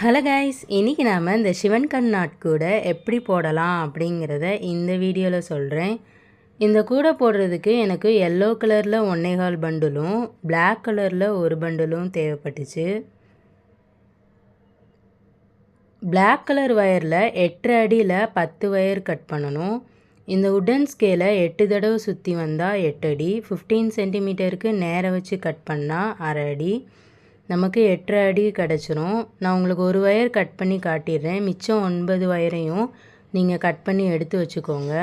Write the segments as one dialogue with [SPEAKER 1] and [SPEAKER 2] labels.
[SPEAKER 1] Hello guys, இன்றைக்கி நாம் இந்த சிவன் கண் நாட் கூடை எப்படி போடலாம் அப்படிங்கிறத இந்த வீடியோவில் சொல்கிறேன். இந்த கூடை போடுறதுக்கு எனக்கு எல்லோ கலரில் 1.25 பண்டிலும் பிளாக் கலரில் ஒரு பண்டிலும் தேவைப்பட்டுச்சு. பிளாக் கலர் வயரில் 8 அடியில் 10 வயர் கட் பண்ணணும். இந்த உட்டன் ஸ்கேலை 8 தடவை சுற்றி வந்தால் 8 அடி, 15 சென்டிமீட்டருக்கு நேர வச்சு கட் பண்ணால் அரை அடி, நமக்கு 8 அடி கிடச்சிரும். நான் உங்களுக்கு ஒரு வயர் கட் பண்ணி காட்டிடுறேன். மிச்சம் 9 வயரையும் நீங்கள் கட் பண்ணி எடுத்து வச்சுக்கோங்க.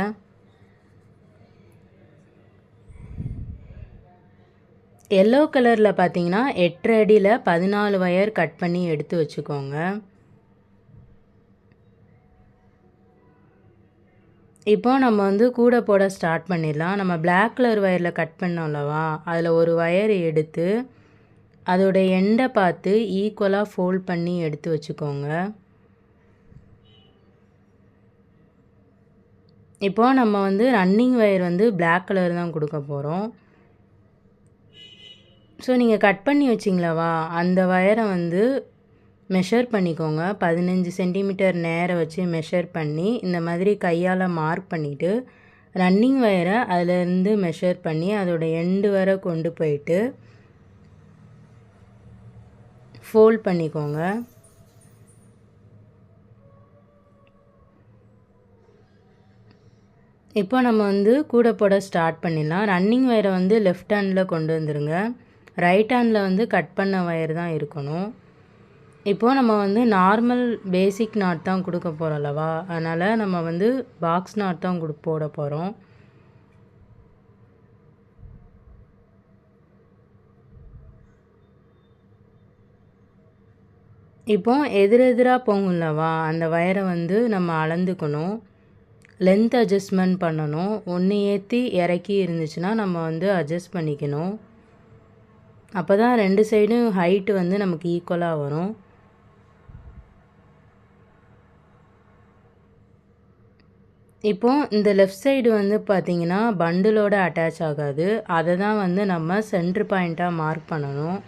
[SPEAKER 1] எல்லோ கலரில் பார்த்தீங்கன்னா 8 அடியில் 14 வயர் கட் பண்ணி எடுத்து வச்சுக்கோங்க. இப்போ நம்ம கூடை போட ஸ்டார்ட் பண்ணிடலாம். நம்ம பிளாக் கலர் வயரில் கட் பண்ணோம்லவா, அதில் ஒரு வயர் எடுத்து அதோட எண்டை பார்த்து ஈக்குவலாக ஃபோல்ட் பண்ணி எடுத்து வச்சுக்கோங்க. இப்போது நம்ம ரன்னிங் வயர் பிளாக் கலர் தான் கொடுக்க போகிறோம். ஸோ நீங்கள் கட் பண்ணி வச்சிங்களவா, அந்த வயரை மெஷர் பண்ணிக்கோங்க. 15 சென்டிமீட்டர் நேர வச்சு மெஷர் பண்ணி இந்த மாதிரி கையால் மார்க் பண்ணிவிட்டு ரன்னிங் வயரை அதிலேருந்து மெஷர் பண்ணி அதோட எண்டு வரை கொண்டு போயிட்டு ஃபோல்ட் பண்ணிக்கோங்க. இப்போ நம்ம கூடை போட ஸ்டார்ட் பண்ணிடலாம். ரன்னிங் வயரை லெஃப்ட் ஹேண்டில் கொண்டு வந்துடுங்க. ரைட் ஹேண்டில் கட் பண்ண வயர் தான் இருக்கணும். இப்போது நம்ம நார்மல் பேசிக் நாட் தான் கொடுக்க போகிறோம் அல்லவா, அதனால் நம்ம பாக்ஸ் நாட் தான் போட போகிறோம். இப்போ எதிரெதிராக போகும்லவா, அந்த வயரை நம்ம அளந்துக்கணும். லென்த் அட்ஜஸ்ட்மெண்ட் பண்ணணும். ஒன்று ஏற்றி இறக்கி இருந்துச்சுன்னா நம்ம அட்ஜஸ்ட் பண்ணிக்கணும். அப்போ தான் 2 சைடும் ஹைட்டு நமக்கு ஈக்குவலாக வரும். இப்போது இந்த லெஃப்ட் சைடு பார்த்திங்கன்னா பண்டிலோட அட்டாச் ஆகாது. அதை தான் நம்ம சென்ட்ரு பாயிண்ட்டாக மார்க் பண்ணணும்.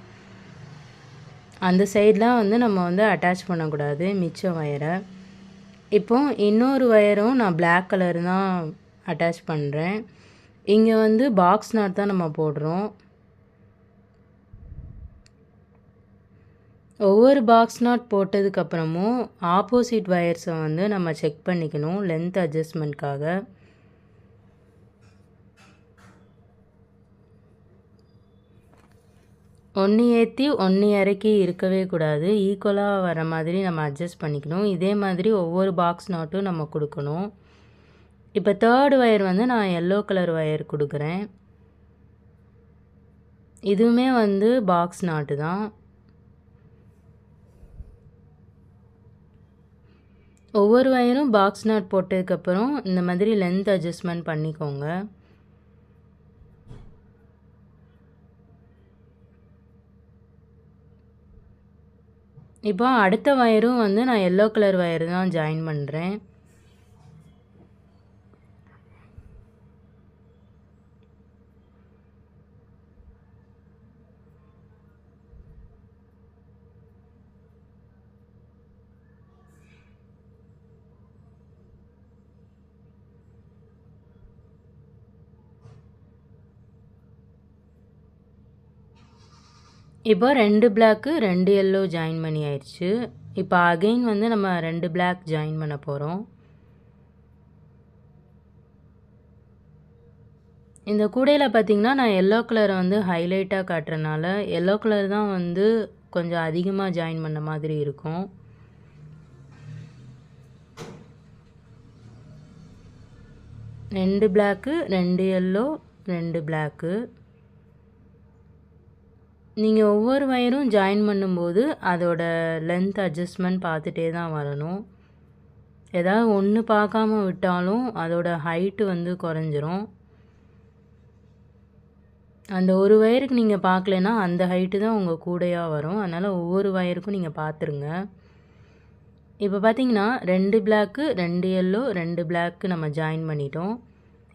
[SPEAKER 1] அந்த சைடெலாம் நம்ம அட்டாச் பண்ணக்கூடாது மிச்சம் வயரை. இப்போது இன்னொரு வயரும் நான் பிளாக் கலர் தான் அட்டாச் பண்ணுறேன். இங்கே பாக்ஸ் நாட் தான் நம்ம போடுறோம். ஒவ்வொரு பாக்ஸ் நாட் போட்டதுக்கப்புறமும் ஆப்போசிட் வயர்ஸை நம்ம செக் பண்ணிக்கணும் லென்த் அட்ஜஸ்ட்மெண்ட்காக. ஒன்று ஏற்றி ஒன்று இறக்கி இருக்கவே கூடாது. ஈக்குவலாக வர மாதிரி நம்ம அட்ஜஸ்ட் பண்ணிக்கணும். இதே மாதிரி ஒவ்வொரு பாக்ஸ் நாட்டும் நம்ம கொடுக்கணும். இப்போ தேர்டு வயர் நான் எல்லோ கலர் வயர் கொடுக்குறேன். இதுவுமே பாக்ஸ் நாட்டு தான். ஒவ்வொரு வயரும் பாக்ஸ் நாட் போட்டதுக்கப்புறம் இந்த மாதிரி லென்த் அட்ஜஸ்ட்மெண்ட் பண்ணிக்கோங்க. இப்போ அடுத்த வயரும் நான் எல்லோ கலர் வயர் தான் ஜாயின் பண்ணுறேன். இப்போ 2 பிளாக்கு 2 எல்லோ ஜாயின் பண்ணி ஆயிடுச்சு. இப்போ அகெயின் நம்ம 2 பிளாக் ஜாயின் பண்ண போகிறோம். இந்த கூடையில் பார்த்திங்கன்னா நான் எல்லோ கலரை ஹைலைட்டாக காட்டுறனால எல்லோ கலர் தான் கொஞ்சம் அதிகமாக ஜாயின் பண்ண மாதிரி இருக்கும். ரெண்டு பிளாக்கு 2 எல்லோ 2 பிளாக்கு. நீங்கள் ஒவ்வொரு வயரும் ஜாயின் பண்ணும்போது அதோட லென்த் அட்ஜஸ்ட்மெண்ட் பார்த்துட்டே தான் வரணும். ஏதாவது ஒன்று பார்க்காம விட்டாலும் அதோட ஹைட்டு குறைஞ்சிரும். அந்த ஒரு வயருக்கு நீங்கள் பார்க்கலன்னா அந்த ஹைட்டு தான் உங்கள் கூடையாக வரும். அதனால் ஒவ்வொரு வயருக்கும் நீங்கள் பார்த்துருங்க. இப்போ பார்த்தீங்கன்னா 2 பிளாக்கு 2 எல்லோ 2 பிளாக்கு நம்ம ஜாயின் பண்ணிட்டோம்.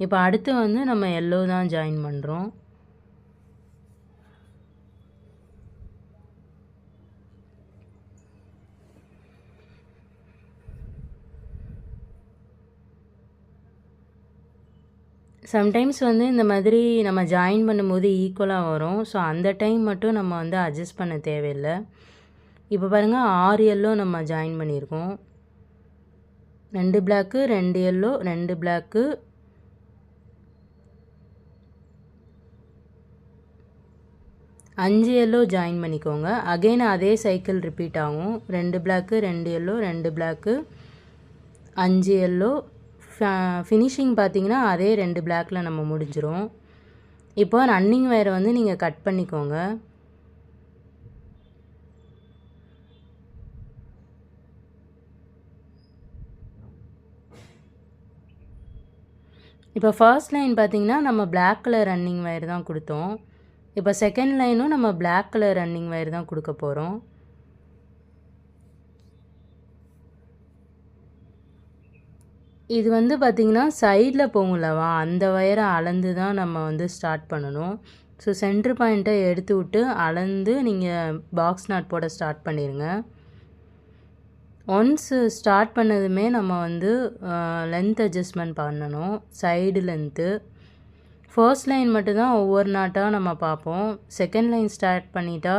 [SPEAKER 1] இப்போ அடுத்து நம்ம எல்லோ தான் ஜாயின் பண்ணுறோம். சம்டைம்ஸ் வந்து இந்த மாதிரி நம்ம ஜாயின் பண்ணும்போது ஈக்குவலாக வரும். ஸோ அந்த டைம் மட்டும் நம்ம வந்து அட்ஜஸ்ட் பண்ண தேவையில்லை. இப்போ பாருங்கள் 6 எல்லோ நம்ம ஜாயின் பண்ணியிருக்கோம். 2 black 2 yellow 2 black 5 yellow join பண்ணிக்கோங்க. அகெயின் அதே சைக்கிள் ரிப்பீட் ஆகும். 2 black 2 yellow 2 black 5 yellow. Finishing பார்த்தீங்கன்னா அதே 2 பிளாக்கில் நம்ம முடிஞ்சிரும். இப்போ ரன்னிங் வயரை வந்து நீங்கள் கட் பண்ணிக்கோங்க. இப்போ ஃபர்ஸ்ட் லைன் பார்த்தீங்கன்னா நம்ம பிளாக் கலர் ரன்னிங் வயர் தான் கொடுத்தோம். இப்போ செகண்ட் லைனும் நம்ம பிளாக் கலர் ரன்னிங் வயர் தான் கொடுக்க போகிறோம். இது வந்து பார்த்திங்கன்னா சைடில் போகும்லவா, அந்த வயரை அளந்து தான் நம்ம வந்து ஸ்டார்ட் பண்ணணும். ஸோ சென்ட்ரு பாயிண்ட்டை எடுத்து விட்டு அளந்து நீங்கள் பாக்ஸ் நாட் போட ஸ்டார்ட் பண்ணிடுங்க. ஒன்ஸ் ஸ்டார்ட் பண்ணதுமே நம்ம வந்து லென்த் அட்ஜஸ்ட்மெண்ட் பண்ணணும். சைடு லென்த்து ஃபர்ஸ்ட் லைன் மட்டும்தான் ஒவ்வொரு நாட்டாக நம்ம பார்ப்போம். செகண்ட் லைன் ஸ்டார்ட் பண்ணிட்டா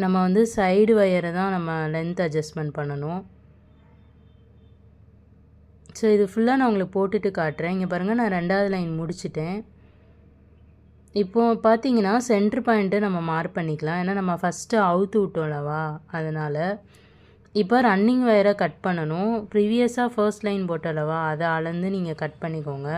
[SPEAKER 1] நம்ம வந்து சைடு வயரை தான் நம்ம லென்த் அட்ஜஸ்ட்மெண்ட் பண்ணணும். ஸோ இது ஃபுல்லாக நான் உங்களுக்கு போட்டுட்டு காட்டுறேன். இங்கே பாருங்கள், நான் 2வது லைன் முடிச்சிட்டேன். இப்போது பார்த்தீங்கன்னா சென்ட்ரு பாயிண்ட்டு நம்ம மார்க் பண்ணிக்கலாம். ஏன்னா நம்ம ஃபஸ்ட்டு அவுத்து விட்டோம்லவா, அதனால். இப்போ ரன்னிங் வயரை கட் பண்ணணும். ப்ரீவியஸாக ஃபர்ஸ்ட் லைன் போட்டோம்லவா, அதை அளந்து நீங்கள் கட் பண்ணிக்கோங்க.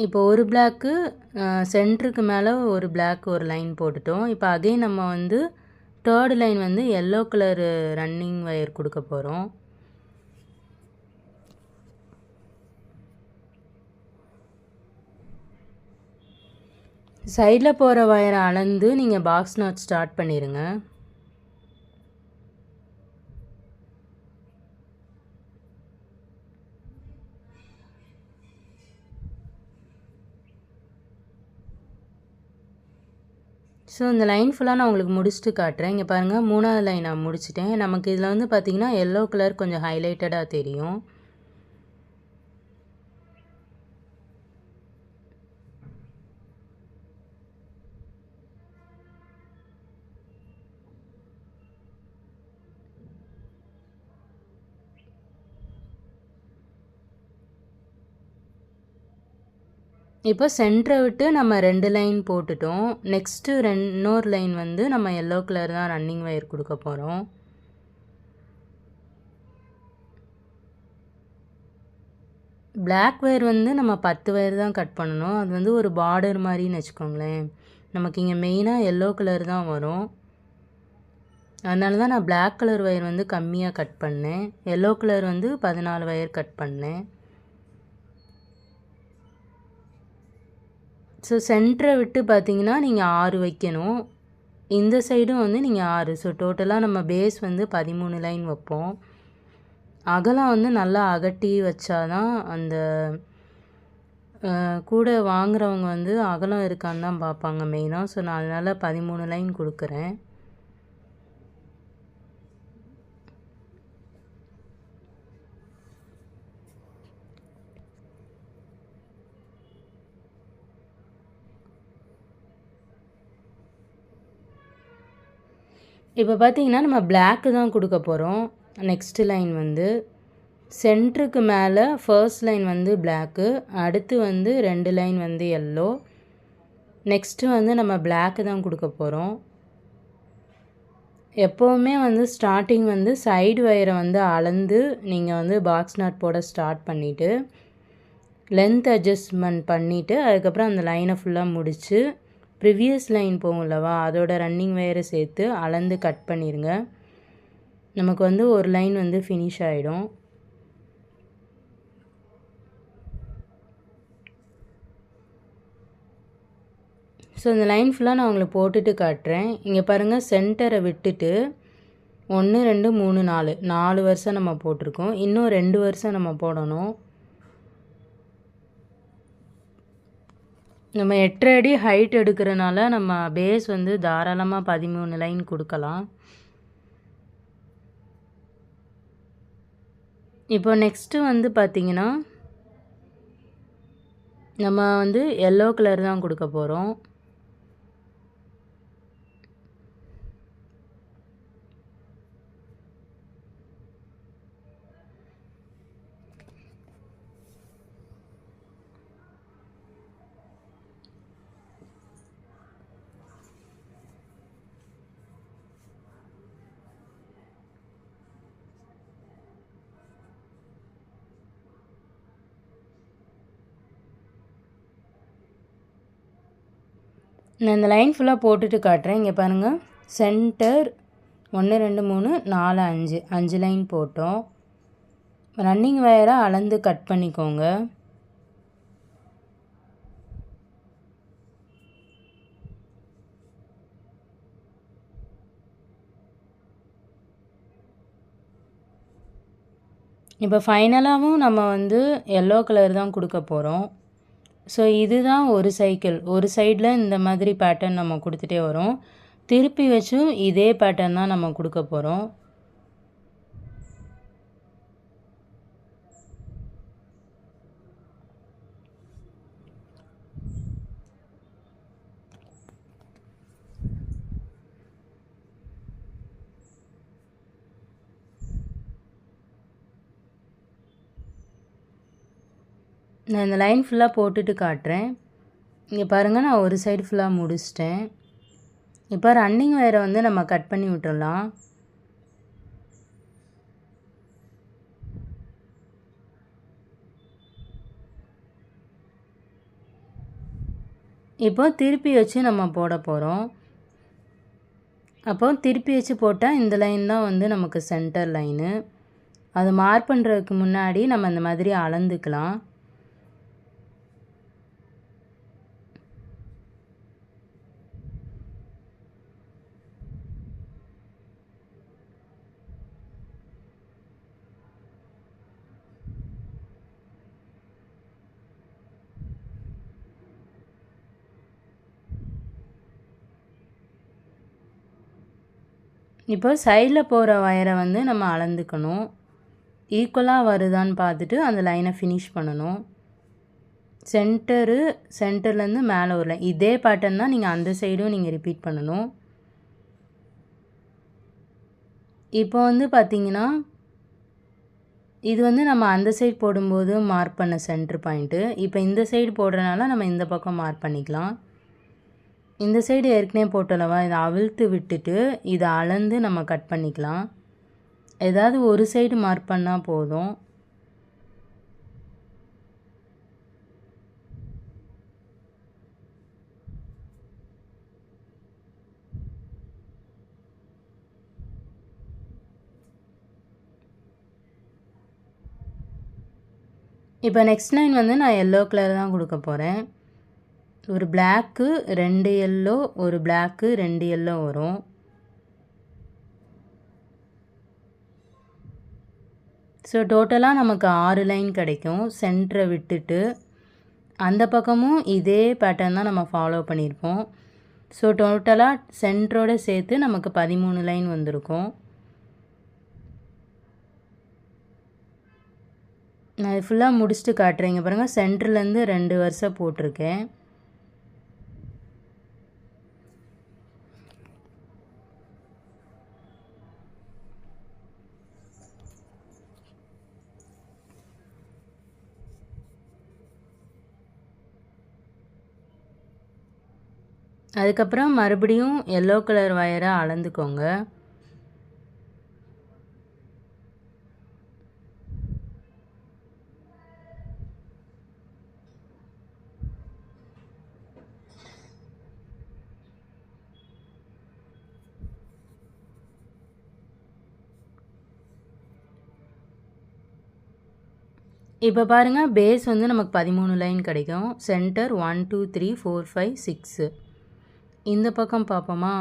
[SPEAKER 1] இப்போ ஒரு பிளாக்கு சென்டருக்கு மேலே ஒரு பிளாக் ஒரு லைன் போட்டுட்டோம். இப்போ அகைன் நம்ம வந்து 3rd லைன் வந்து எல்லோ கலரு ரன்னிங் வயர் கொடுக்க போகிறோம். சைடில் போகிற வயரை அளந்து நீங்கள் பாக்ஸ் நாட் ஸ்டார்ட் பண்ணிடுங்க. ஸோ இந்த லைன் ஃபுல்லாக நான் உங்களுக்கு முடிச்சுட்டு காட்டுறேன். இங்கே பாருங்கள், 3வது லைன் நான் முடிச்சிட்டேன். நமக்கு இதில் வந்து பார்த்திங்கன்னா எல்லோ கலர் கொஞ்சம் ஹைலைட்டடாக தெரியும். இப்போ சென்டரை விட்டு நம்ம 2 லைன் போட்டுட்டோம். நெக்ஸ்ட்டு இன்னொரு லைன் வந்து நம்ம எல்லோ கலர் தான் ரன்னிங் வயர் கொடுக்க போகிறோம். பிளாக் வயர் வந்து நம்ம 10 வயர் தான் கட் பண்ணணும். அது வந்து ஒரு பார்டர் மாதிரின்னு வச்சுக்கோங்களேன். நமக்கு இங்கே மெயினாக எல்லோ கலர் தான் வரும். அதனால தான் நான் பிளாக் கலர் வயர் வந்து கம்மியாக கட் பண்ணேன். எல்லோ கலர் வந்து 14 வயர் கட் பண்ணேன். ஸோ சென்டரை விட்டு பார்த்தீங்கன்னா நீங்கள் 6 வைக்கணும். இந்த சைடும் வந்து நீங்கள் 6. ஸோ டோட்டலாக நம்ம பேஸ் வந்து 13 லைன் வைப்போம். அகலம் வந்து நல்லா அகட்டி வச்சாதான் அந்த கூட வாங்குறவங்க வந்து அகலம் இருக்கான்னு தான் பார்ப்பாங்க மெயினாக. ஸோ நான் அதனால் 13 லைன் கொடுக்குறேன். இப்போ பார்த்தீங்கன்னா நம்ம பிளாக்கு தான் கொடுக்க போகிறோம். நெக்ஸ்ட்டு லைன் வந்து சென்டருக்கு மேலே ஃபர்ஸ்ட் லைன் வந்து பிளாக்கு, அடுத்து வந்து 2 லைன் வந்து எல்லோ, நெக்ஸ்ட்டு வந்து நம்ம பிளாக்கு தான் கொடுக்க போகிறோம். எப்போவுமே வந்து ஸ்டார்டிங் வந்து சைடு வயரை வந்து அளந்து நீங்கள் வந்து பாக்ஸ் நாட் போட ஸ்டார்ட் பண்ணிவிட்டு லென்த் அட்ஜஸ்ட்மெண்ட் பண்ணிவிட்டு அதுக்கப்புறம் அந்த லைனை ஃபுல்லாக முடித்து ப்ரிவியஸ் லைன் போகும்லவா, அதோட ரன்னிங் வயரை சேர்த்து அளந்து கட் பண்ணிடுங்க. நமக்கு வந்து ஒரு லைன் வந்து ஃபினிஷ் ஆகிடும். ஸோ இந்த லைன் ஃபுல்லாக நான் உங்களுக்கு போட்டுட்டு காட்டுறேன். இங்கே பாருங்கள், சென்டரை விட்டுட்டு 1 2 3 4 4 வருஷம் நம்ம போட்டிருக்கோம். இன்னும் 2 வருஷம் நம்ம போடணும். நம்ம 8 அடி ஹைட் எடுக்கிறனால நம்ம பேஸ் வந்து தாராளமாக 13 லைன் கொடுக்கலாம். இப்போ நெக்ஸ்ட்டு வந்து பார்த்திங்கன்னா நம்ம வந்து எல்லோ கலர் தான் கொடுக்க போகிறோம். நான் இந்த லைன் ஃபுல்லாக போட்டுட்டு காட்டுறேன். இங்கே பாருங்கள், சென்டர் 1 2 3 4 5 5 லைன் போட்டோம். ரன்னிங் வயரை அளந்து கட் பண்ணிக்கோங்க. இப்போ ஃபைனலாகவும் நம்ம வந்து எல்லோ கலர் தான் கொடுக்க போகிறோம். ஸோ இதுதான் ஒரு சைக்கிள். ஒரு சைடில் இந்த மாதிரி பேட்டர்ன் நம்ம கொடுத்துட்டே வரோம். திருப்பி வச்சும் இதே பேட்டர்ன் தான் நம்ம கொடுக்க போகிறோம். நான் இந்த லைன் ஃபுல்லாக போட்டுட்டு காட்டுறேன். இங்கே பாருங்கள், நான் ஒரு சைடு ஃபுல்லாக முடிச்சிட்டேன். இப்போ ரன்னிங் வயரை வந்து நம்ம கட் பண்ணி விட்டுடலாம். இப்போ திருப்பி வச்சு நம்ம போட போகிறோம். அப்போ திருப்பி வச்சு போட்டால் இந்த லைன் தான் வந்து நமக்கு சென்டர் லைனு. அதை மார்க் பண்ணுறதுக்கு முன்னாடி நம்ம இந்த மாதிரி அளந்துக்கலாம். இப்போ சைடில் போகிற வயரை வந்து நம்ம அளந்துக்கணும். ஈக்குவலாக வருதான்னு பார்த்துட்டு அந்த லைனை ஃபினிஷ் பண்ணணும். சென்டர்லேருந்து மேலே ஒரு லைன், இதே பேட்டர்ன் தான் நீங்கள் அந்த சைடும் நீங்கள் ரிப்பீட் பண்ணணும். இப்போ வந்து பார்த்திங்கன்னா இது வந்து நம்ம அந்த சைடு போடும்போது மார்க் பண்ண சென்டர் பாயிண்ட்டு. இப்போ இந்த சைடு போடுறதுனால நம்ம இந்த பக்கம் மார்க் பண்ணிக்கலாம். இந்த சைடு ஏற்கனவே போட்டலவா, இதை அவிழ்த்து விட்டுட்டு இதை அளந்து நம்ம கட் பண்ணிக்கலாம். ஏதாவது ஒரு சைடு மார்க் பண்ணால் போதும். இப்போ நெக்ஸ்ட் லைன் வந்து நான் எல்லோ கலர் தான் கொடுக்க போகிறேன். ஒரு பிளாக்கு 2 எல்லோ, ஒரு பிளாக்கு 2 எல்லோ வரும். ஸோ டோட்டலாக நமக்கு 6 லைன் கிடைக்கும். சென்டரை விட்டுட்டு அந்த பக்கமும் இதே பேட்டர்ன் தான் நம்ம ஃபாலோ பண்ணியிருப்போம். ஸோ டோட்டலாக சென்டரோடு சேர்த்து நமக்கு 13 லைன் வந்திருக்கும். நான் இது ஃபுல்லாக முடிச்சுட்டு காட்டுறேங்க பாருங்கள். சென்டர்லேருந்து 2 வரிசை போட்டிருக்கேன். அதுக்கப்புறம் மறுபடியும் எல்லோ கலர் வயரை அளந்துக்கோங்க. இப்போ பாருங்கள், பேஸ் வந்து நமக்கு 13 லைன் கிடைக்கும். சென்டர் 1 2 3 4 5 6. இந்த பக்கம் பார்ப்போமா,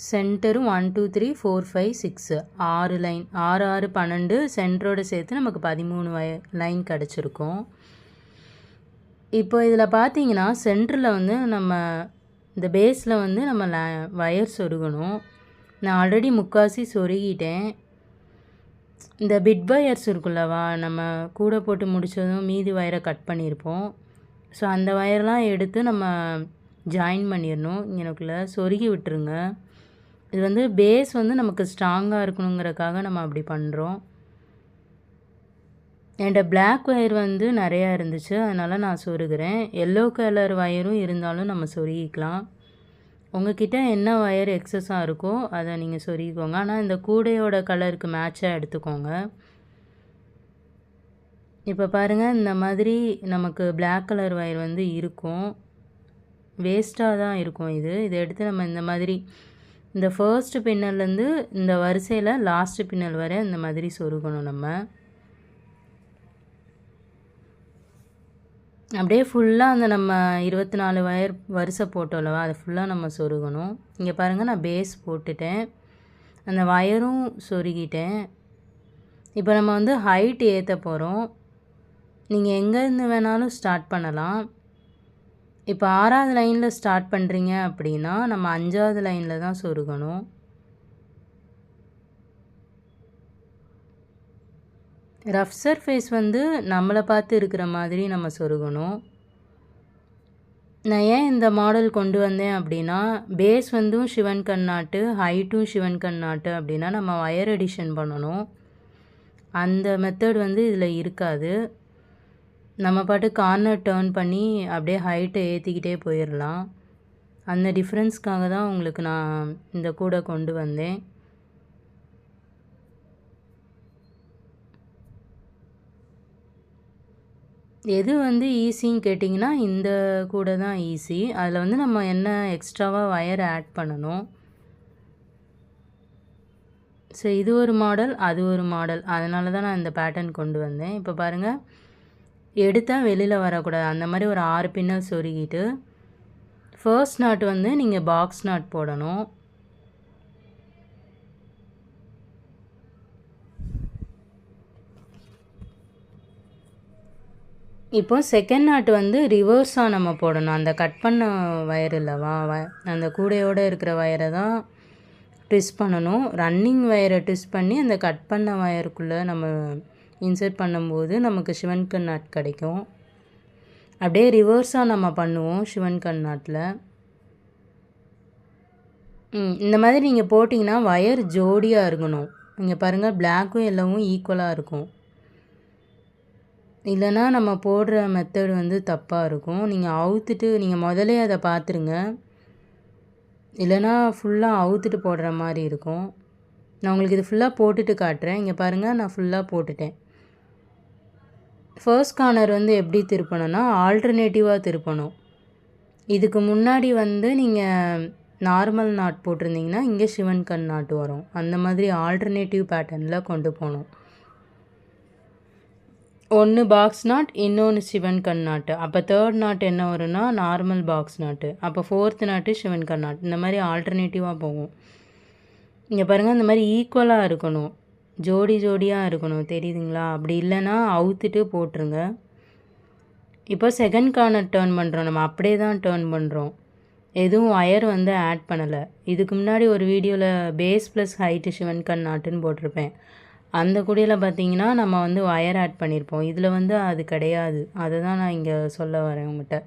[SPEAKER 1] சென்டரும் 1 2 3 4 5 6 6 லைன், 6 6 12, சென்டரோடு சேர்த்து நமக்கு 13 லைன் கிடச்சிருக்கும். இப்போ இதில் பார்த்தீங்கன்னா சென்டரில் வந்து நம்ம இந்த பேஸில் வந்து நம்ம வயர் சொருகணும். நான் ஆல்ரெடி முக்கால்வாசி சொருகிட்டேன். இந்த பிட் வயர்ஸ் இருக்குல்லவா, நம்ம கூட போட்டு முடித்ததும் மீதி வயரை கட் பண்ணியிருப்போம். ஸோ அந்த வயர்லாம் எடுத்து நம்ம ஜாயின் பண்ணிடணும். இங்கனக்குள்ளே சொருகி விட்டுருங்க. இது வந்து பேஸ் வந்து நமக்கு ஸ்ட்ராங்காக இருக்கணுங்கிறக்காக நம்ம அப்படி பண்ணுறோம். என்கிட்ட பிளாக் ஒயர் வந்து நிறையா இருந்துச்சு, அதனால் நான் சொருகிறேன். எல்லோ கலர் ஒயரும் இருந்தாலும் நம்ம சொருகிக்கலாம். உங்கள்கிட்ட என்ன ஒயர் எக்ஸஸாக இருக்கோ அதை நீங்கள் சொருகிக்கோங்க. ஆனால் இந்த கூடையோட கலருக்கு மேட்சாக எடுத்துக்கோங்க. இப்போ பாருங்கள், இந்த மாதிரி நமக்கு பிளாக் கலர் ஒயர் வந்து இருக்கும். வேஸ்ட்டாக தான் இருக்கும் இது. இதை எடுத்து நம்ம இந்த மாதிரி இந்த ஃபர்ஸ்ட் பின்னல்லேருந்து இந்த வரிசையில் லாஸ்ட் பின்னல் வரை இந்த மாதிரி சொருகணும். நம்ம அப்படியே ஃபுல்லாக அந்த நம்ம 24 வயர் வரிசை போட்டோம்லவா, அதை ஃபுல்லாக நம்ம சொருகணும். இங்கே பாருங்கள், நான் பேஸ் போட்டுட்டேன், அந்த வயரும் சொருகிட்டேன். இப்போ நம்ம வந்து ஹைட் ஏற்ற போகிறோம். நீங்கள் எங்கேருந்து வேணாலும் ஸ்டார்ட் பண்ணலாம். இப்போ 6வது லைனில் ஸ்டார்ட் பண்ணுறீங்க அப்படின்னா நம்ம 5வது லைனில் தான் சொருகணும். ரஃப் சர்ஃபேஸ் வந்து நம்மளை பார்த்து இருக்கிற மாதிரி நம்ம சொருகணும். நான் ஏன் இந்த மாடல் கொண்டு வந்தேன் அப்படின்னா, பேஸ் வந்து சிவன் கண்ணாட்டு, ஹைட்டும் சிவன் கண்ணாட்டு அப்படின்னா நம்ம வயர் எடிஷன் பண்ணணும். அந்த மெத்தட் வந்து இதில் இருக்காது. நம்ம பாட்டு கார்னர் டேர்ன் பண்ணி அப்படியே ஹைட்டை ஏற்றிக்கிட்டே போயிடலாம். அந்த டிஃப்ரென்ஸ்க்காக தான் உங்களுக்கு நான் இந்த கூடை கொண்டு வந்தேன். எது வந்து ஈஸின்னு கேட்டிங்கன்னா, இந்த கூடை தான் ஈஸி. அதில் வந்து நம்ம என்ன எக்ஸ்ட்ராவாக வயர் ஆட் பண்ணணும். ஸோ இது ஒரு மாடல், அது ஒரு மாடல். அதனால தான் நான் இந்த பேட்டர்ன் கொண்டு வந்தேன். இப்போ பாருங்கள், எடுத்தால் வெளியில் வரக்கூடாது. அந்த மாதிரி ஒரு 6 பின்னல் சொருகிட்டு ஃபர்ஸ்ட் நாட் வந்து நீங்கள் பாக்ஸ் நாட் போடணும். இப்போ செகண்ட் நாட் வந்து ரிவர்ஸாக நம்ம போடணும். அந்த கட் பண்ண வயர் இல்லைவா, அந்த கூடையோடு இருக்கிற வயரை தான் ட்விஸ்ட் பண்ணணும். ரன்னிங் வயரை ட்விஸ்ட் பண்ணி அந்த கட் பண்ண வயருக்குள்ளே நம்ம இன்சர்ட் பண்ணும்போது நமக்கு சிவன் கண் நாட் கிடைக்கும். அப்படியே ரிவர்ஸாக நம்ம பண்ணுவோம் சிவன் கண் நாட்டில். இந்த மாதிரி நீங்கள் போட்டிங்கன்னா வயர் ஜோடியாக இருக்கணும். இங்கே பாருங்கள், பிளாக்கும் எல்லோவும் ஈக்குவலாக இருக்கும். இல்லைனா நம்ம போடுற மெத்தட் வந்து தப்பாக இருக்கும். நீங்கள் அவுத்துட்டு நீங்கள் முதலே அதை பார்த்துருங்க. இல்லைனா ஃபுல்லாக அவுத்துட்டு போடுற மாதிரி இருக்கும். நான் உங்களுக்கு இது ஃபுல்லாக போட்டுட்டு காட்டுறேன். இங்கே பாருங்கள், நான் ஃபுல்லாக போட்டுட்டேன். ஃபர்ஸ்ட் கார்னர் வந்து எப்படி திருப்பணும்னா ஆல்டர்னேட்டிவாக திருப்பணும். இதுக்கு முன்னாடி வந்து நீங்கள் நார்மல் நாட் போட்டிருந்தீங்கன்னா இங்கே சிவன் கண் நாட்டு வரும். அந்த மாதிரி ஆல்டர்னேட்டிவ் பேட்டர்னில் கொண்டு போகணும். ஒன்று பாக்ஸ் நாட், இன்னொன்று சிவன் கண் நாட்டு. அப்போ தேர்ட் நாட் என்ன வரும்னா நார்மல் பாக்ஸ் நாட்டு. அப்போ ஃபோர்த் நாட்டு சிவன் கண் நாட். இந்த மாதிரி ஆல்டர்னேட்டிவாக போகும். இங்கே பாருங்கள், இந்த மாதிரி ஈக்குவலாக இருக்கணும், ஜோடி ஜோடியாக இருக்கணும். தெரியுதுங்களா? அப்படி இல்லைன்னா அவுத்துட்டு போட்டுருங்க. இப்போ செகண்ட் கார்னர் டேர்ன் பண்ணுறோம். நம்ம அப்படியே தான் டேர்ன் பண்ணுறோம், எதுவும் ஒயர் வந்து ஆட் பண்ணலை. இதுக்கு முன்னாடி ஒரு வீடியோவில் பேஸ் ப்ளஸ் ஹைட்டு சிவன் கண் நாட்டுன்னு போட்டிருப்பேன். அந்த கூடையில் பார்த்தீங்கன்னா நம்ம வந்து ஒயர் ஆட் பண்ணியிருப்போம். இதில் வந்து அது கிடையாது. அதை தான் நான் இங்கே சொல்ல வரேன் உங்கள்கிட்ட.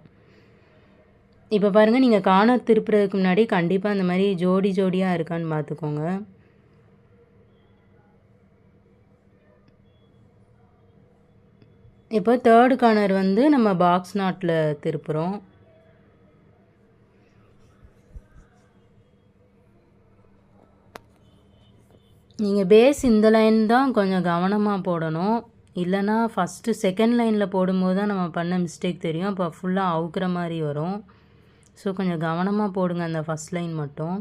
[SPEAKER 1] இப்போ பாருங்கள், நீங்கள் கார்னர் திருப்புறதுக்கு முன்னாடி கண்டிப்பாக இந்த மாதிரி ஜோடி ஜோடியாக இருக்கான்னு பார்த்துக்கோங்க. இப்போ தேர்டு கார்னர் வந்து நம்ம பாக்ஸ் நாட்டில் திருப்புறோம். நீங்கள் பேஸ் இந்த லைன் தான் கொஞ்சம் கவனமாக போடணும். இல்லைனா ஃபஸ்ட்டு செகண்ட் லைனில் போடும்போது தான் நம்ம பண்ண மிஸ்டேக் தெரியும். அப்போ ஃபுல்லாக அவுக்கிற மாதிரி வரும். ஸோ கொஞ்சம் கவனமாக போடுங்க அந்த ஃபஸ்ட் லைன் மட்டும்.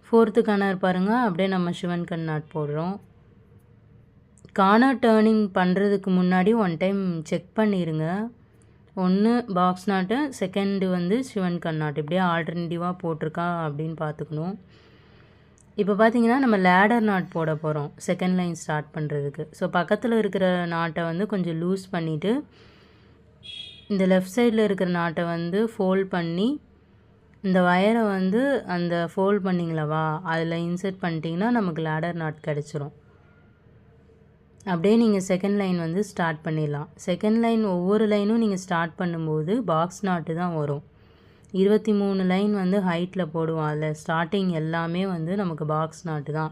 [SPEAKER 1] ஃபோர்த்து கார்னர் பாருங்கள், அப்படியே நம்ம சிவன் கண் நாட் போடுறோம். கார்னர் டேர்னிங் பண்ணுறதுக்கு முன்னாடி ஒன் டைம் செக் பண்ணிடுங்க. ஒன்று பாக்ஸ் நாட்டு, செகண்டு வந்து சிவன் கண் நாட். இப்படியே ஆல்டர்னேட்டிவாக போட்டிருக்கா அப்படின்னு பார்த்துக்கணும். இப்போ பார்த்தீங்கன்னா நம்ம லேடர் நாட் போட போகிறோம் செகண்ட் லைன் ஸ்டார்ட் பண்ணுறதுக்கு. ஸோ பக்கத்தில் இருக்கிற நாட்டை வந்து கொஞ்சம் லூஸ் பண்ணிவிட்டு இந்த லெஃப்ட் சைடில் இருக்கிற நாட்டை வந்து ஃபோல்ட் பண்ணி இந்த வயரை வந்து அந்த ஃபோல்ட் பண்ணிங்களவா அதில் இன்சர்ட் பண்ணிட்டீங்கன்னா நமக்கு லேடர் நாட் கிடச்சிரும். அப்படியே நீங்கள் செகண்ட் லைன் வந்து ஸ்டார்ட் பண்ணிடலாம். செகண்ட் லைன் ஒவ்வொரு லைனும் நீங்கள் ஸ்டார்ட் பண்ணும்போது பாக்ஸ் நாட்டு தான் வரும். 23 லைன் வந்து ஹைட்டில் போடுவோம். அதில் ஸ்டார்டிங் எல்லாமே வந்து நமக்கு பாக்ஸ் நாட்டு தான்.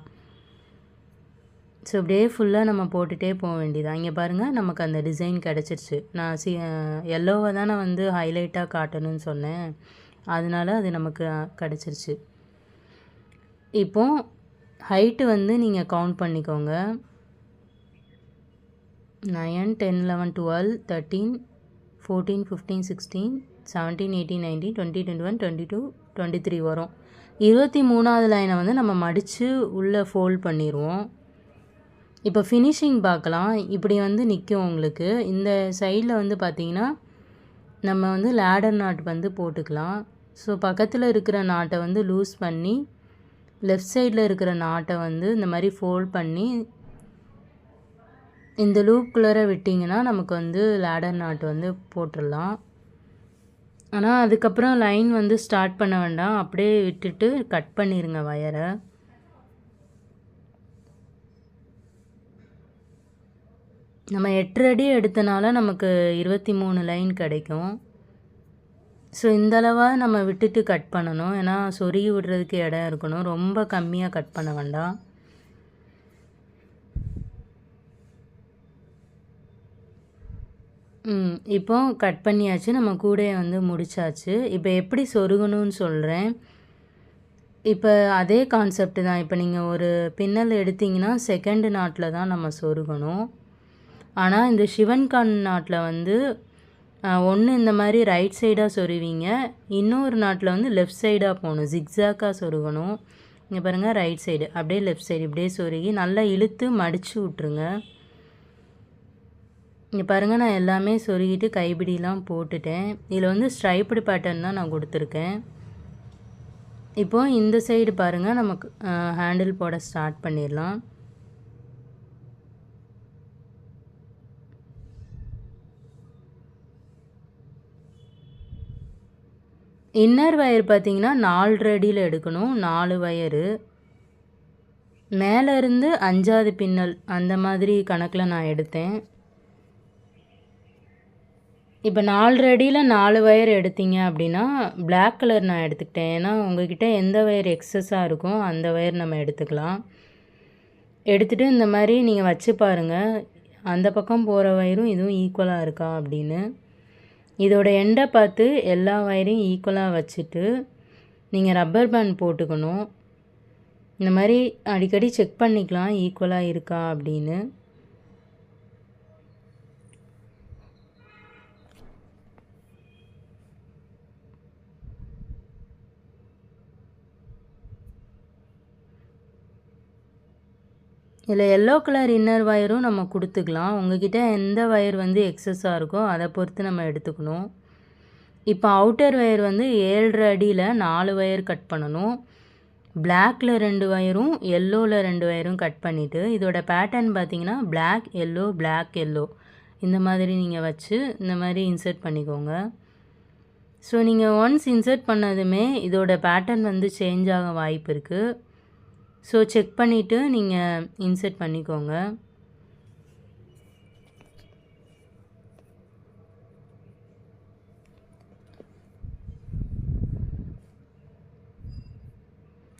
[SPEAKER 1] ஸோ அப்படியே ஃபுல்லாக நம்ம போட்டுகிட்டே போக வேண்டியதான். இங்கே பாருங்கள், நமக்கு அந்த டிசைன் கிடச்சிருச்சு. நான் எல்லோவை தான் நான் வந்து ஹைலைட்டாக காட்டணும்னு சொன்னேன், அதனால அது நமக்கு கிடச்சிருச்சு. இப்போது ஹைட்டு வந்து நீங்கள் கவுண்ட் பண்ணிக்கோங்க. 9, 10, 11, 12, 13, 14, 15, 16, 17, 18, 19, 20, 21, 22, 23 வரும். 23வது லைனை வந்து நம்ம மடித்து உள்ளே ஃபோல்ட் பண்ணிடுவோம். இப்போ ஃபினிஷிங் பார்க்கலாம். இப்படி வந்து நிற்கும் உங்களுக்கு. இந்த சைடில் வந்து பார்த்திங்கன்னா நம்ம வந்து லேடர் நாட் வந்து போட்டுக்கலாம். ஸோ பக்கத்தில் இருக்கிற நாட்டை வந்து லூஸ் பண்ணி லெஃப்ட் சைடில் இருக்கிற நாட்டை வந்து இந்த மாதிரி ஃபோல்ட் பண்ணி இந்த லூப்குள்ளே விட்டிங்கன்னா நமக்கு வந்து லேடர் நாட் வந்து போட்டுடலாம். ஆனால் அதுக்கப்புறம் லைன் வந்து ஸ்டார்ட் பண்ண வேண்டாம், அப்படியே விட்டுட்டு கட் பண்ணிடுங்க வயரை. நம்ம 8 அடி எடுத்தனால நமக்கு 23 லைன் கிடைக்கும். ஸோ இந்தளவாக நம்ம விட்டுட்டு கட் பண்ணணும், ஏன்னா சொருகி விடுறதுக்கு இடம் இருக்கணும். ரொம்ப கம்மியாக கட் பண்ண வேண்டாம். இப்போ கட் பண்ணியாச்சு, நம்ம கூடையை வந்து முடிச்சாச்சு. இப்போ எப்படி சொருகணும்னு சொல்கிறேன். இப்போ அதே கான்செப்ட் தான். இப்போ நீங்கள் ஒரு பின்னல் எடுத்திங்கன்னா செகண்ட் நாட்டில் தான் நம்ம சொருகணும். ஆனால் இந்த சிவன்கான் நாட்டில் வந்து ஒன்று இந்த மாதிரி ரைட் சைடாக சொருவிங்க, இன்னொரு நாட்டில் வந்து லெஃப்ட் சைடாக போகணும், ஜிக்ஸாக்காக சொருகணும். இங்கே பாருங்கள், ரைட் சைடு அப்படியே லெஃப்ட் சைடு இப்படியே சொருகி நல்லா இழுத்து மடித்து விட்ருங்க. இங்கே பாருங்கள், நான் எல்லாமே சொருகிட்டு கைப்பிடிலாம் போட்டுட்டேன். இதில் வந்து ஸ்ட்ரைப்டு பேட்டர்ன் தான் நான் கொடுத்துருக்கேன். இப்போது இந்த சைடு பாருங்கள், நமக்கு ஹேண்டில் போட ஸ்டார்ட் பண்ணிடலாம். இன்னர் வயர் பார்த்திங்கன்னா 4 அடியில் எடுக்கணும், 4 வயரு. மேலேருந்து 5வது பின்னல் அந்த மாதிரி கணக்கில் நான் எடுத்தேன். இப்போ 4 அடியில் 4 வயர் எடுத்தீங்க அப்படின்னா பிளாக் கலர் நான் எடுத்துக்கிட்டேன். ஏன்னா உங்கள்கிட்ட எந்த வயர் எக்ஸஸாக இருக்கும் அந்த வயர் நம்ம எடுத்துக்கலாம். எடுத்துகிட்டு இந்த மாதிரி நீங்கள் வச்சு பாருங்கள், அந்த பக்கம் போகிற வயரும் இதுவும் ஈக்குவலாக இருக்கா அப்படின்னு. இதோட எண்டை பார்த்து எல்லா வயரையும் ஈக்குவலாக வச்சுட்டு நீங்கள் ரப்பர் பேண்ட் போட்டுக்கணும். இந்த மாதிரி அடிக்கடி செக் பண்ணிக்கலாம் ஈக்குவலாக இருக்கா அப்படின்னு. இதில் எல்லோ கலர் இன்னர் வயரும் நம்ம கொடுத்துக்கலாம். உங்கள்கிட்ட எந்த வயர் வந்து எக்ஸஸாக இருக்கோ அதை பொறுத்து நம்ம எடுத்துக்கணும். இப்போ அவுட்டர் வயர் வந்து 7.5 அடியில் 4 வயர் கட் பண்ணணும். பிளாக்கில் 2 வயரும் எல்லோவில் 2 வயரும் கட் பண்ணிவிட்டு இதோட பேட்டர்ன் பார்த்திங்கன்னா பிளாக் எல்லோ பிளாக் எல்லோ இந்த மாதிரி நீங்கள் வச்சு இந்த மாதிரி இன்சர்ட் பண்ணிக்கோங்க. ஸோ நீங்கள் ஒன்ஸ் இன்சர்ட் பண்ணதுமே இதோட பேட்டர்ன் வந்து சேஞ்ச் ஆக வாய்ப்பு இருக்குது. ஸோ செக் பண்ணிவிட்டு நீங்கள் இன்சர்ட் பண்ணிக்கோங்க.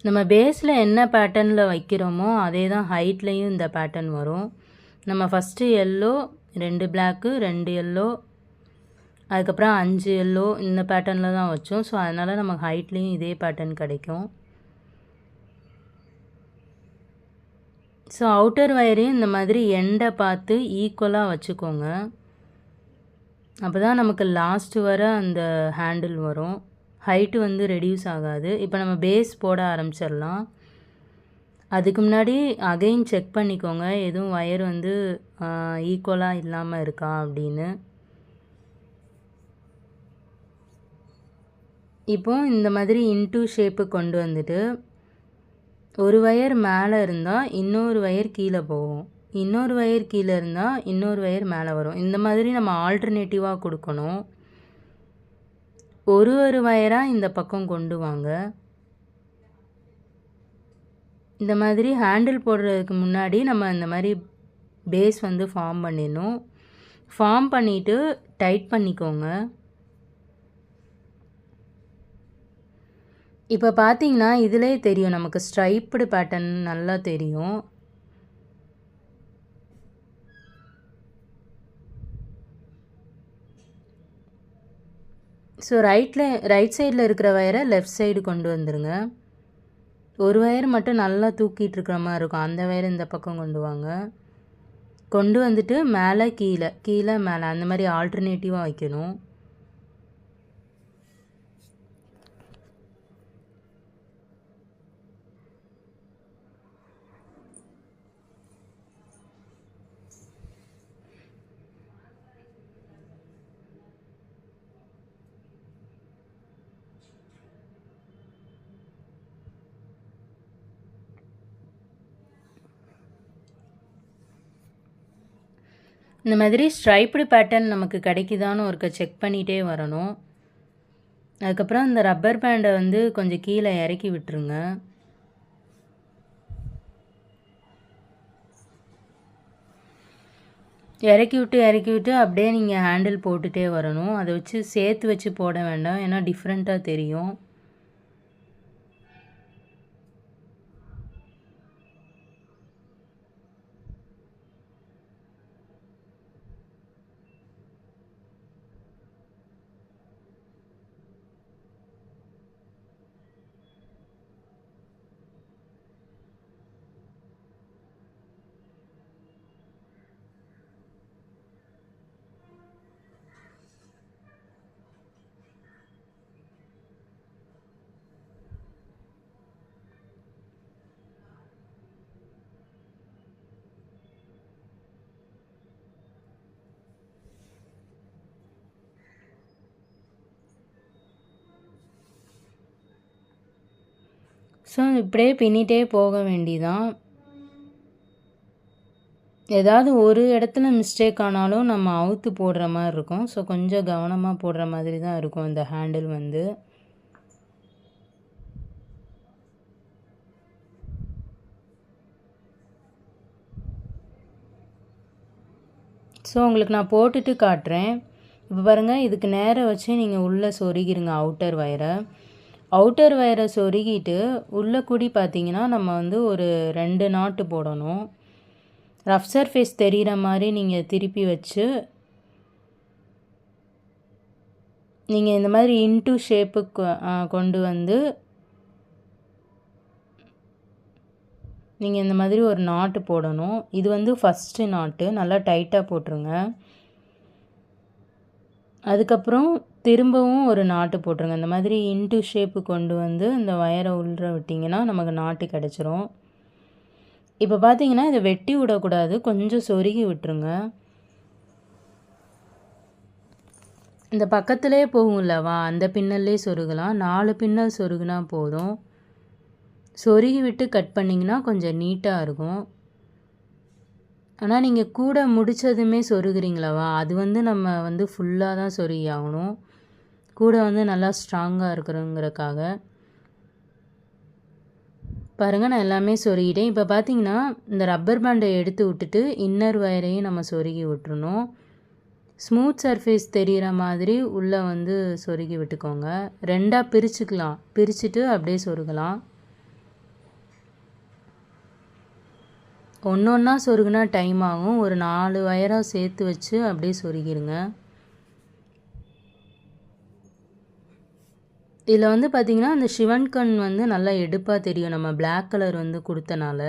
[SPEAKER 1] நம்ம பேஸில் என்ன பேட்டர்னில் வைக்கிறோமோ அதே தான் ஹைட்லேயும் இந்த பேட்டர்ன் வரும். நம்ம ஃபஸ்ட்டு எல்லோ 2 பிளாக்கு 2 எல்லோ அதுக்கப்புறம் 5 எல்லோ இந்த பேட்டர்னில் தான் வச்சோம். ஸோ அதனால் நமக்கு ஹைட்லேயும் இதே பேட்டர்ன் கிடைக்கும். ஸோ அவுட்டர் வயரையும் இந்த மாதிரி எண்டை பார்த்து ஈக்குவலாக வச்சுக்கோங்க. அப்போ தான் நமக்கு லாஸ்ட்டு வர அந்த ஹேண்டில் வரும், ஹைட்டு வந்து ரெடியூஸ் ஆகாது. இப்போ நம்ம பேஸ் போட ஆரம்பிச்சிடலாம். அதுக்கு முன்னாடி அகைன் செக் பண்ணிக்கோங்க எதுவும் வயர் வந்து ஈக்குவலாக இல்லாமல் இருக்கா அப்படின்னு. இப்போது இந்த மாதிரி இன்டூ ஷேப்பு கொண்டு வந்துட்டு ஒரு வயர் மேலே இருந்தால் இன்னொரு வயர் கீழே போகும், இன்னொரு வயர் கீழே இருந்தால் இன்னொரு வயர் மேலே வரும். இந்த மாதிரி நம்ம ஆல்டர்னேட்டிவாக கொடுக்கணும். ஒரு ஒரு வயராக இந்த பக்கம் கொண்டு வாங்க. இந்த மாதிரி ஹேண்டில் போடுறதுக்கு முன்னாடி நம்ம இந்த மாதிரி பேஸ் வந்து ஃபார்ம் பண்ணிடணும். ஃபார்ம் பண்ணிவிட்டு டைட் பண்ணிக்கோங்க. இப்போ பார்த்தீங்கன்னா இதிலே தெரியும், நமக்கு ஸ்ட்ரைப்டு பேட்டர்ன் நல்லா தெரியும். ஸோ ரைட் சைடில் இருக்கிற வயரை லெஃப்ட் சைடு கொண்டு வந்துடுங்க. ஒரு வயர் மட்டும் நல்லா தூக்கிட்டு இருக்கிற மாதிரி இருக்கும், அந்த வயர் இந்த பக்கம் கொண்டு வாங்க. கொண்டு வந்துட்டு மேலே கீழே கீழே மேலே அந்த மாதிரி ஆல்டர்னேட்டிவாக வைக்கணும். இந்த மாதிரி ஸ்ட்ரைப்டு பேட்டர்ன் நமக்கு கிடைக்குதான்னு ஒருக்க செக் பண்ணிகிட்டே வரணும். அதுக்கப்புறம் இந்த ரப்பர் பேண்டை வந்து கொஞ்சம் கீழே இறக்கி விட்டுருங்க. இறக்கி விட்டு அப்படியே நீங்கள் ஹேண்டில் போட்டுகிட்டே வரணும். அதை வச்சு சேர்த்து வச்சு போட வேண்டாம், ஏன்னா டிஃப்ரெண்ட்டாக தெரியும். ஸோ இப்படியே பின்னிட்டே போக வேண்டிதான். ஏதாவது ஒரு இடத்துல மிஸ்டேக் ஆனாலும் நம்ம அவுத்து போடுற மாதிரி இருக்கும். ஸோ கொஞ்சம் கவனமாக போடுற மாதிரி தான் இருக்கும் இந்த ஹேண்டில் வந்து. ஸோ உங்களுக்கு நான் போட்டுட்டு காட்டுறேன். இப்போ பாருங்கள், இதுக்கு நேரம் வச்சு நீங்கள் உள்ளே சொருகிருங்க அவுட்டர் வயரை சொருகிட்டு உள்ளே கூடி பார்த்தீங்கன்னா நம்ம வந்து ஒரு 2 நாட்டு போடணும். ரஃப் சர்ஃபேஸ் தெரிகிற மாதிரி நீங்கள் திருப்பி வச்சு நீங்கள் இந்த மாதிரி இன்டூ ஷேப்புக்கு கொண்டு வந்து நீங்கள் இந்த மாதிரி ஒரு நாட்டு போடணும். இது வந்து ஃபஸ்ட்டு நாட்டு, நல்லா டைட்டாக போட்டுருங்க. அதுக்கப்புறம் திரும்பவும் ஒரு நாட்டு போட்டுருங்க. இந்த மாதிரி இன்டூ ஷேப்பு கொண்டு வந்து இந்த வயரை உள்ள விட்டிங்கன்னா நமக்கு நாட்டு கிடச்சிரும். இப்போ பார்த்தீங்கன்னா இதை வெட்டி விடக்கூடாது, கொஞ்சம் சொருகி விட்டுருங்க. இந்த பக்கத்திலே போகும்லவா, அந்த பின்னல்லே சொருகலாம். 4 பின்னல் சொருகுனா போதும். சொருகி விட்டு கட் பண்ணிங்கன்னா கொஞ்சம் நீட்டாக இருக்கும். ஆனால் நீங்கள் கூட முடித்ததுமே சொருகிறீங்களவா, அது வந்து நம்ம வந்து ஃபுல்லாக தான் சொருகி ஆகணும். கூட வந்து நல்லா ஸ்ட்ராங்காக இருக்கிறோங்கிறக்காக. பாருங்கள், நான் எல்லாமே சொருகிட்டேன். இப்போ பார்த்தீங்கன்னா இந்த ரப்பர் பேண்டை எடுத்து விட்டுட்டு இன்னர் வயரையும் நம்ம சொருகி விட்டுறணும். ஸ்மூத் சர்ஃபேஸ் தெரிகிற மாதிரி உள்ளே வந்து சொருகி விட்டுக்கோங்க. 2ஆக பிரிச்சுக்கலாம், பிரிச்சுட்டு அப்படியே சொருகலாம். ஒன்றா சொருகுனா டைம் ஆகும். ஒரு 4 வயராக சேர்த்து வச்சு அப்படியே சொருகிருங்க. இதில் வந்து பார்த்திங்கன்னா அந்த சிவன் கண் வந்து நல்லா எடுப்பாக தெரியும், நம்ம பிளாக் கலர் வந்து கொடுத்தனால.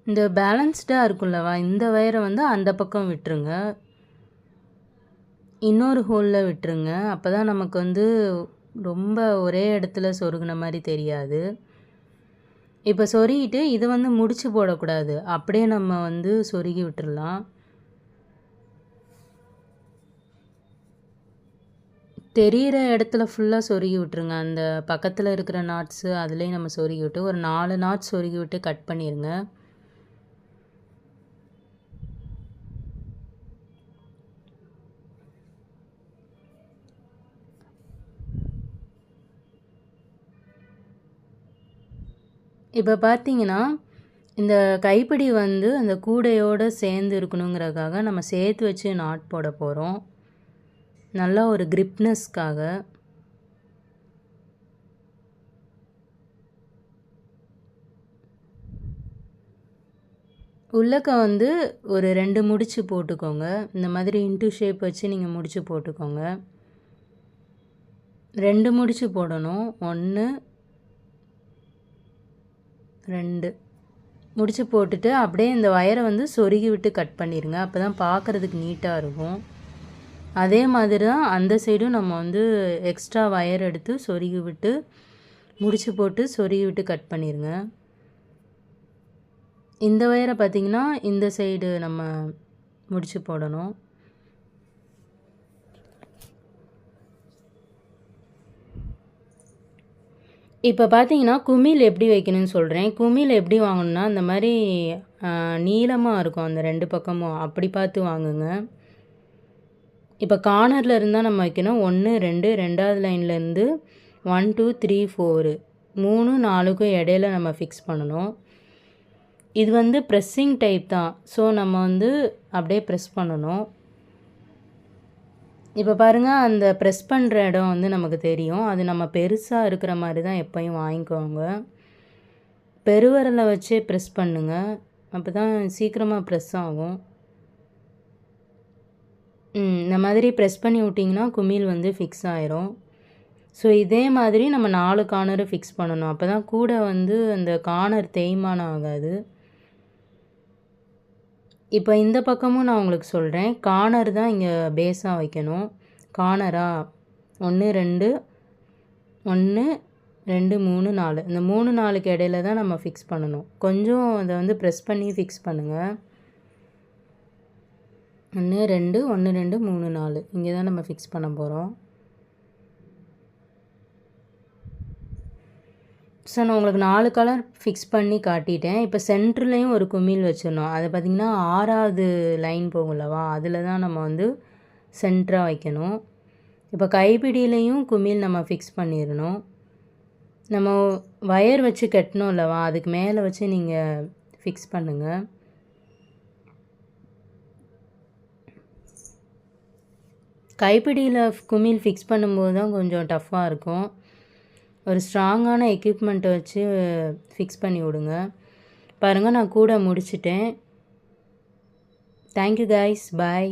[SPEAKER 1] இந்த பேலன்ஸ்டாக இருக்குல்லவா, இந்த வயரை வந்து அந்த பக்கம் விட்டுருங்க, இன்னொரு ஹோலில் விட்டுருங்க. அப்போ தான் நமக்கு வந்து ரொம்ப ஒரே இடத்துல சொருகின மாதிரி தெரியாது. இப்போ சொருகிட்டு இதை வந்து முடிச்சு போடக்கூடாது, அப்படியே நம்ம வந்து சொருகி விட்டுடலாம். தெரியிற இடத்துல ஃபுல்லாக சொருகி விட்டுருங்க. அந்த பக்கத்தில் இருக்கிற நாட்ஸு அதுலேயும் நம்ம சொருகி விட்டு ஒரு 4 நாட்ஸ் சொருகி விட்டு கட் பண்ணிடுங்க. இப்போ பார்த்தீங்கன்னா இந்த கைப்பிடி வந்து அந்த கூடையோடு சேர்ந்து இருக்கணுங்கிறதுக்காக நம்ம சேர்த்து வச்சு நாட் போட போகிறோம். நல்லா ஒரு கிரிப்னஸ்க்காக. உள்ளக்க வந்து ஒரு 2 முடிச்சு போட்டுக்கோங்க. இந்த மாதிரி இன்ட்டு ஷேப் வச்சு நீங்கள் முடிச்சு போட்டுக்கோங்க. 2 முடிச்சு போடணும். 1 2 முடிச்சு போட்டுட்டு அப்படியே இந்த வயரை வந்து சொருகி விட்டு கட் பண்ணிடுங்க. அப்போ தான் பார்க்குறதுக்கு நீட்டாக இருக்கும். அதே மாதிரி தான் அந்த சைடும் நம்ம வந்து எக்ஸ்ட்ரா வயர் எடுத்து சொருகி விட்டு முடிச்சு போட்டு சொருகி விட்டு கட் பண்ணிடுங்க. இந்த வயரை பார்த்திங்கன்னா இந்த சைடு நம்ம முடிச்சு போடணும். இப்போ பார்த்தீங்கன்னா குமிழ் எப்படி வைக்கணும்னு சொல்கிறேன். குமிழ் எப்படி வாங்கணுன்னா அந்த மாதிரி நீளமாக இருக்கும் அந்த 2 பக்கமும், அப்படி பார்த்து வாங்குங்க. இப்போ கார்னரில் இருந்தால் நம்ம வைக்கணும் 1 2 2வது லைன்லேருந்து 1 2 3 4 3 4க்கும் இடையில நம்ம ஃபிக்ஸ் பண்ணணும். இது வந்து ப்ரெஸ்ஸிங் டைப் தான். ஸோ நம்ம வந்து அப்படியே ப்ரெஸ் பண்ணணும். இப்போ பாருங்கள் அந்த ப்ரெஸ் பண்ணுற இடம் வந்து நமக்கு தெரியும். அது நம்ம பெருசாக இருக்கிற மாதிரி தான் எப்போயும் வாங்கிக்கோங்க. பெருவிரலை வச்சே ப்ரெஸ் பண்ணுங்க. அப்போ தான் சீக்கிரமாக ப்ரெஸ் ஆகும். இந்த மாதிரி ப்ரெஸ் பண்ணி விட்டிங்கன்னா குமிழ் வந்து ஃபிக்ஸ் ஆயிரும். ஸோ இதே மாதிரி நம்ம 4 கார்னரும் ஃபிக்ஸ் பண்ணணும். அப்போ தான் கூட வந்து அந்த கார்னர் தேய்மானம் ஆகாது. இப்போ இந்த பக்கமும் நான் உங்களுக்கு சொல்கிறேன். கார்னர் தான் இங்கே பேஸாக வைக்கணும். கார்னரா 1 2 1 2 3 4 இந்த 3 4க்கு இடையில தான் நம்ம ஃபிக்ஸ் பண்ணணும். கொஞ்சம் அதை வந்து ப்ரெஸ் பண்ணி ஃபிக்ஸ் பண்ணுங்கள். 1 2 1 2 3 4 இங்கே தான் நம்ம ஃபிக்ஸ் பண்ண போகிறோம். ஸோ நான் உங்களுக்கு 4 கலர் ஃபிக்ஸ் பண்ணி காட்டிட்டேன். இப்போ சென்டர்லேயும் ஒரு குமிழ் வச்சிடணும். அதை பார்த்திங்கன்னா 6வது லைன் போகும்லவா, அதில் தான் நம்ம வந்து சென்டராக வைக்கணும். இப்போ கைப்பிடியிலையும் குமிழ் நம்ம ஃபிக்ஸ் பண்ணிடணும். நம்ம வயர் வச்சு கட்டணும் இல்லவா, அதுக்கு மேலே வச்சு நீங்கள் ஃபிக்ஸ் பண்ணுங்கள். கைப்பிடியில் குமிழ் ஃபிக்ஸ் பண்ணும்போது தான் கொஞ்சம் டஃப்பாக இருக்கும். ஒரு ஸ்ட்ராங்கான எக்யூப்மெண்ட்டை வச்சு ஃபிக்ஸ் பண்ணி விடுங்க. பாருங்கள் நான் கூட முடிச்சிட்டேன். தேங்க்யூ கைஸ், பாய்.